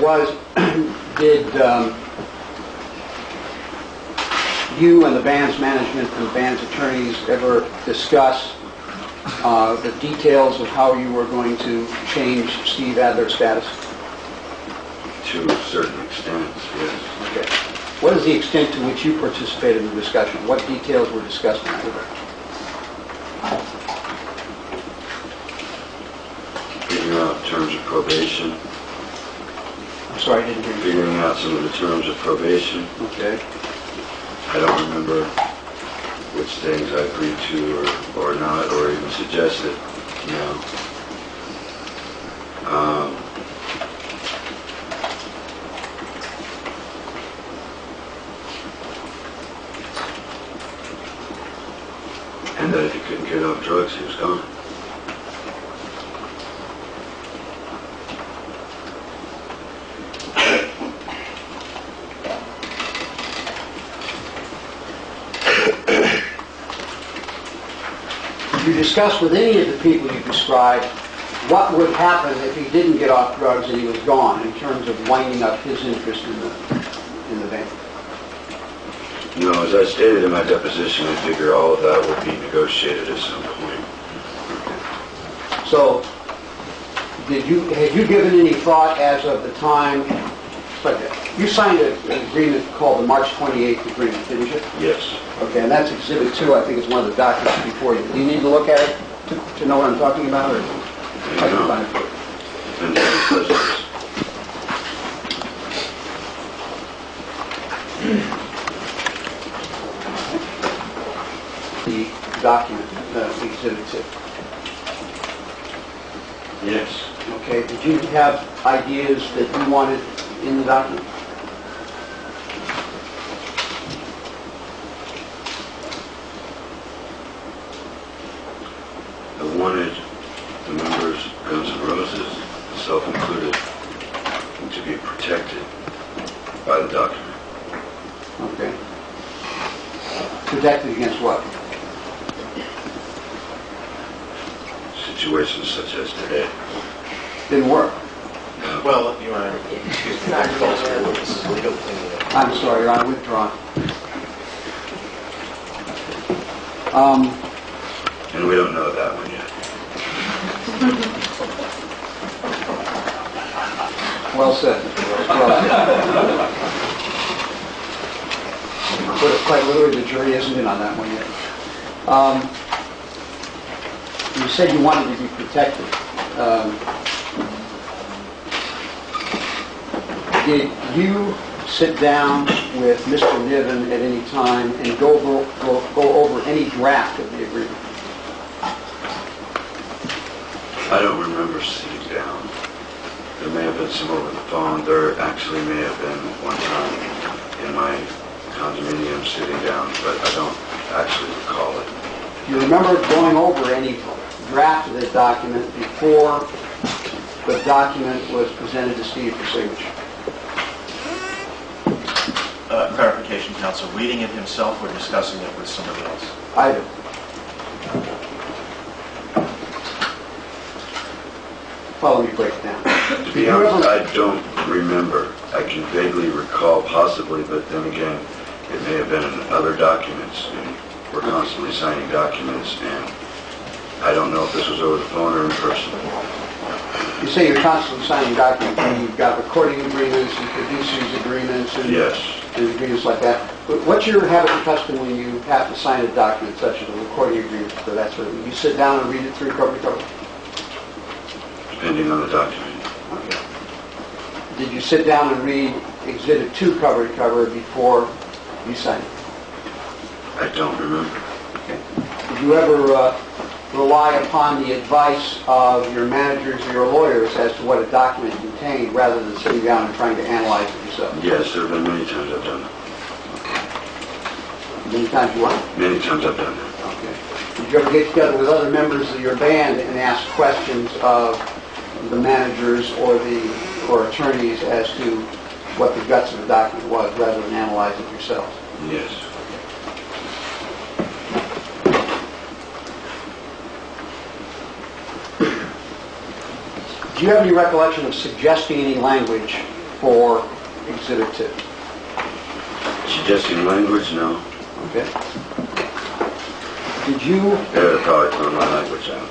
was, did you and the band's management and the band's attorneys ever discuss the details of how you were going to change Steve Adler's status? To a certain extent, yes. Okay. What is the extent to which you participated in the discussion? What details were discussed in that? Figuring out terms of probation. I'm sorry, I didn't hear you. Figuring out some of the terms of probation. Okay. I don't remember which things I agreed to or not, or even suggested. No. And that if he couldn't get off drugs, he was gone. Did you discuss with any of the people you described what would happen if he didn't get off drugs and he was gone in terms of winding up his interest in the band? No, as I stated in my deposition, I figure all of that would be negotiated at some point. So, had you given any thought as of the time? You signed an agreement called the March 28th agreement, didn't you? Yes. Okay, and that's Exhibit 2. I think it's one of the documents before you. Do you need to look at it to know what I'm talking about, or I can find it for you? And any questions? The document, Exhibit 2. Yes. Okay, did you have ideas that you wanted in the document? I wanted the members of Guns N' Roses, myself included, to be protected by the document. Okay. Protected against what? Situations such as today. Didn't work. Well, Your Honor, excuse me, Dr. Foster, this is legal thing. I'm sorry, Your Honor, withdrawn. And we don't know that one yet. Well said. Well said. Put it quite literally, the jury isn't in on that one yet. You said you wanted to be protected. Did you sit down with Mr. Niven at any time and go over any draft of the agreement? I don't remember sitting down. There may have been some over the phone. There actually may have been one time in my condominium sitting down, but I don't actually recall it. Do you remember going over any draft of the document before the document was presented to Steve for signature? Clarification, counsel. Reading it himself or discussing it with somebody else? Either. Well, let me break it down. To be honest, I don't remember. I can vaguely recall possibly, but then again, it may have been in other documents. And we're constantly signing documents, and I don't know if this was over the phone or in person. You say you're constantly signing documents, and you've got recording agreements and producers agreements and, Yes. and agreements like that. But what's your habit and custom when you have to sign a document such as a recording agreement for that sort of thing? You sit down and read it through cover to cover? Depending on the document. Okay. Did you sit down and read Exhibit 2 cover to cover before you signed it? I don't remember. Okay. Did you ever rely upon the advice of your managers or your lawyers as to what a document contained rather than sitting down and trying to analyze it yourself? Yes, there have been many times I've done that. Many times you what? Many times I've done that. Okay. Did you ever get together with other members of your band and ask questions of the managers or attorneys as to what the guts of the document was rather than analyze it yourselves? Yes. Do you have any recollection of suggesting any language for Exhibit 2? Suggesting language? No. Okay. Did you They're probably throwing my language out.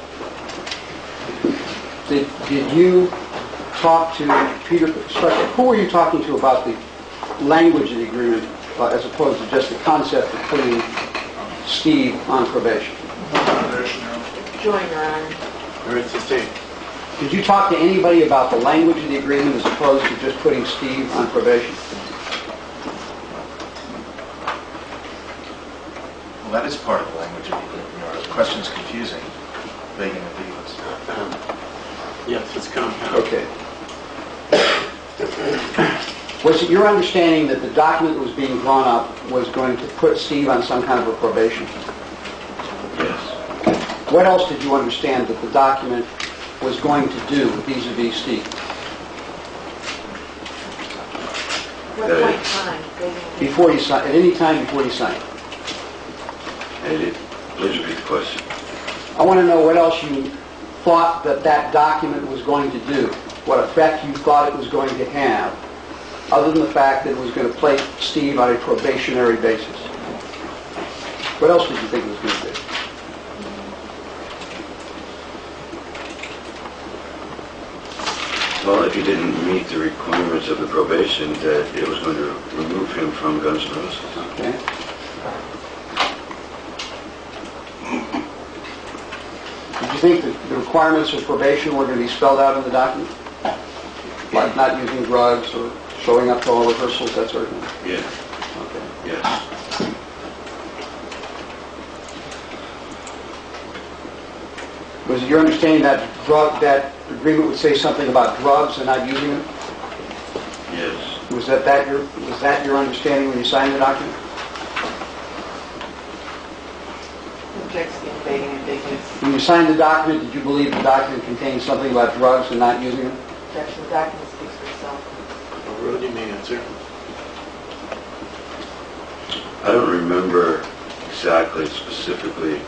did you talk to Peter? Who were you talking to about the language of the agreement, as opposed to just the concept of putting Steve on probation? Join your honor. Did you talk to anybody about the language of the agreement as opposed to just putting Steve on probation? Well, that is part of the language of the agreement, Your Honor. The question is confusing, vague and ambiguous. Yes, it's compound. Okay. Was it your understanding that the document that was being drawn up was going to put Steve on some kind of a probation? Yes. What else did you understand that the document was going to do vis-a-vis Steve? What point in time? Before you sign, at any time before you sign. Please repeat the question. I want to know what else you thought that that document was going to do, what effect you thought it was going to have, other than the fact that it was going to place Steve on a probationary basis. What else did you think it was going to do? Well, if he didn't meet the requirements of the probation, that it was going to remove him from Guns N' Roses. Okay. Did you think that the requirements of probation were going to be spelled out in the document? Like not using drugs or showing up to all rehearsals, that sort of thing? Yeah. Okay. Yes. Was it your understanding that that agreement would say something about drugs and not using them? Yes. Was that your understanding when you signed the document? Objects being vague and ambiguous. When you signed the document, did you believe the document contained something about drugs and not using them? Objection. The document speaks for itself. Overruled, you may answer. I don't remember exactly, specifically,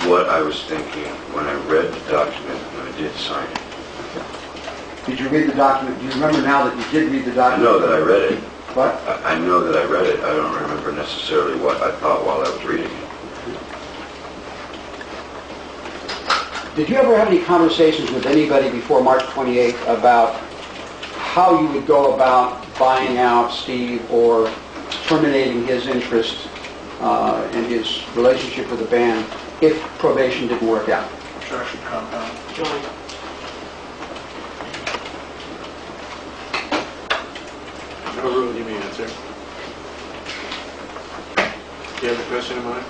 what I was thinking when I read the document when I did sign it. Did you read the document? Do you remember now that you did read the I document? know that I read it. What? I know that I read it. I don't remember necessarily what I thought while I was reading it. Did you ever have any conversations with anybody before March 28th about how you would go about buying out Steve or terminating his interest in his relationship with the band if probation didn't work out? Objection, compound. Join. Overruled, you may answer. Do you have a question in mind?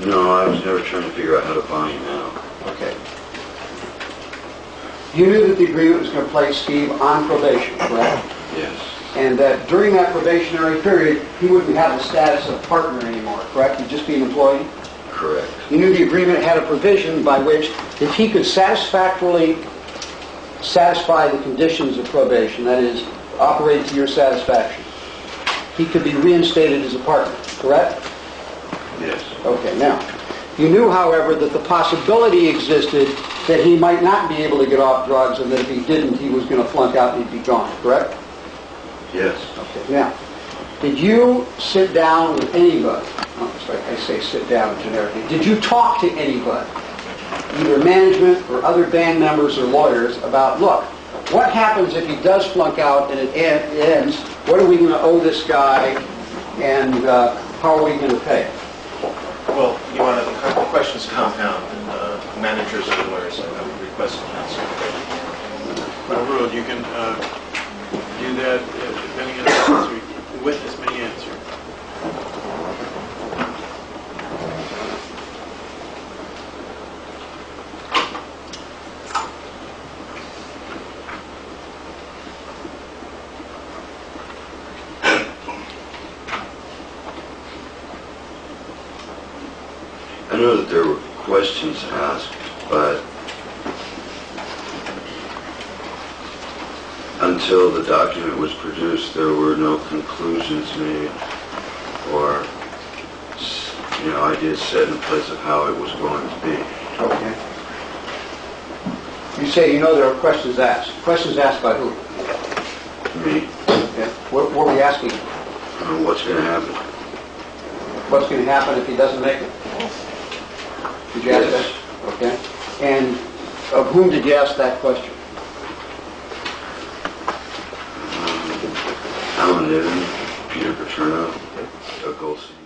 No, I was never trying to figure out how to buy him out. Okay. You knew that the agreement was going to place Steve on probation, correct? Yes. And that during that probationary period, he wouldn't have the status of partner anymore, correct? He'd just be an employee? Correct. You knew the agreement had a provision by which, if he could satisfactorily satisfy the conditions of probation, that is, operate to your satisfaction, he could be reinstated as a partner, correct? Yes. Okay, now, you knew, however, that the possibility existed that he might not be able to get off drugs and that if he didn't, he was going to flunk out and he'd be gone, correct? Yes. Okay, now, did you sit down with anybody? Oh, it's like I say sit down generically. Did you talk to anybody, either management or other band members or lawyers, about, look, what happens if he does flunk out and it ends? What are we going to owe this guy and how are we going to pay? Well, you want the questions compound, and managers and lawyers, I would request an answer. Overruled, you can do that depending on the answer. The witness may answer. I know that there were questions asked, but Until the document was produced, there were no conclusions made or, ideas set in place of how it was going to be. Okay. You say you know there are questions asked. Questions asked by who? Me, Okay. What were we asking? what's going to happen? What's going to happen if he doesn't make it? Did you ask Yes. that? Okay. And of whom did you ask that question? Alan Niven, Peter Paterno, Doug Goldstein.